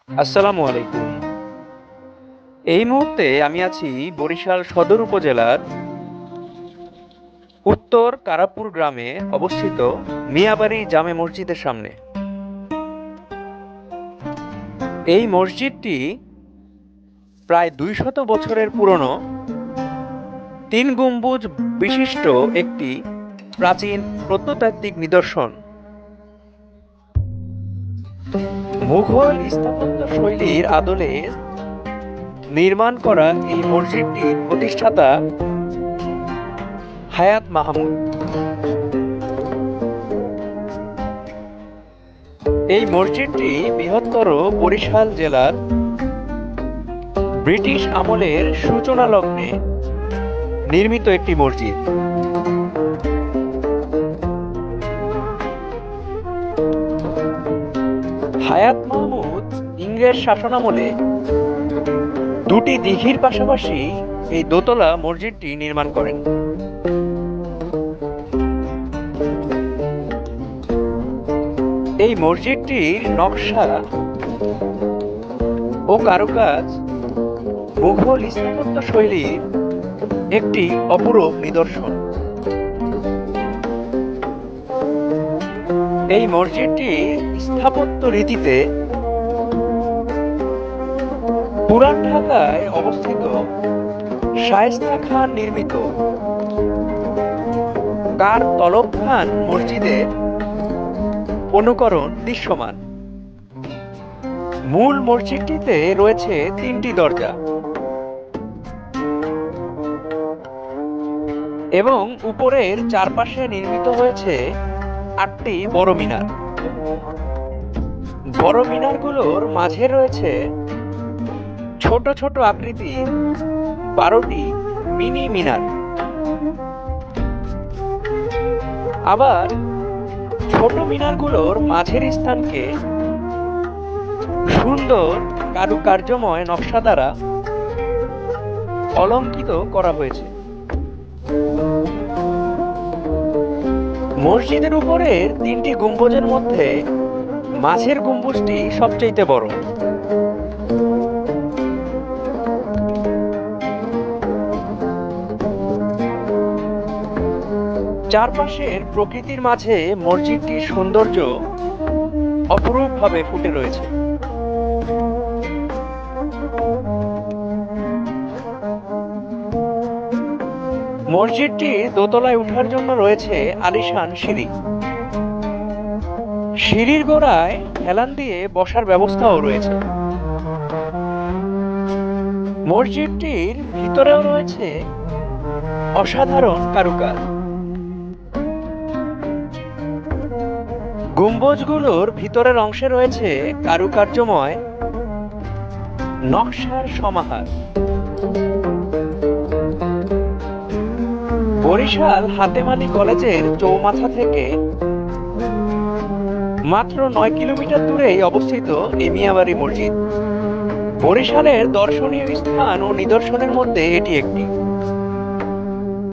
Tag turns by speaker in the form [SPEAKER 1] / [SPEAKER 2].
[SPEAKER 1] আসসালামু আলাইকুম। এই মুহূর্তে আমি আছি বরিশাল সদর উপজেলার উত্তর কারাপুর গ্রামে অবস্থিত মিয়াবাড়ি জামে মসজিদের সামনে। এই মসজিদটি প্রায় ২০০ বছরের পুরনো, ৩ গম্বুজ বিশিষ্ট একটি প্রাচীন প্রত্নতাত্ত্বিক নিদর্শন। মুঘল স্থাপত্য শৈলীর আদলে নির্মাণ করা এই মসজিদটির প্রতিষ্ঠাতা হায়াত মাহমুদ। এই মসজিদটি বৃহত্তর বরিশাল জেলার ব্রিটিশ আমলের সূচনা লগ্নে নির্মিত একটি মসজিদ। হায়াত মাহমুদ ইংরেজ শাসনামলে দুটি দিঘির পাশাপাশি এই দোতলা মসজিদটি নির্মাণ করেন। এই মসজিদটির নকশা ও কারুকাজ মুঘল স্থাপত্য শৈলীর একটি অপূরব নিদর্শন। এই মসজিদটি স্থাপত্য রীতিতে পুরান ঢাকায় অবস্থিত শায়েস্তা খান নির্মিত কার তলব খান মসজিদের অনুকরণ দৃশ্যমান। মূল মসজিদটিতে রয়েছে ৩টি দরজা এবং উপরের চারপাশে নির্মিত হয়েছে ৮টি বড় মিনার। বড় মিনারগুলোর মাঝে রয়েছে ছোট ছোট আকৃতির ১২টি মিনি মিনার। আবার ছোট মিনারগুলোর মাঝের স্থানকে সুন্দর কারুকার্যময় নকশা দ্বারা অলঙ্কৃত করা হয়েছে। মসজিদের উপরের ৩টি গম্বুজের মধ্যে মাঝের গম্বুজটি সবচেয়ে বড়। চারপাশের প্রকৃতির মাঝে মসজিদটির সৌন্দর্য অপরূপভাবে ফুটে রয়েছে। মসজিদটি দোতলায় ওঠার জন্য রয়েছে আলিশান সিঁড়ি। সিঁড়ির গোড়ায় হেলান দিয়ে বসার ব্যবস্থাও রয়েছে। মসজিদটির ভিতরেও রয়েছে অসাধারণ কারুকাজ। গম্বুজগুলোর ভিতরের অংশে রয়েছে কারুকার্যময় নকশার সমাহার। বরিশাল হাতেম আলী কলেজের চৌমাথা থেকে মাত্র ৯ কিলোমিটার দূরেই অবস্থিত এই মিয়াবাড়ি মসজিদ। বরিশালের দর্শনীয় স্থান ও নিদর্শনের মধ্যে এটি একটি।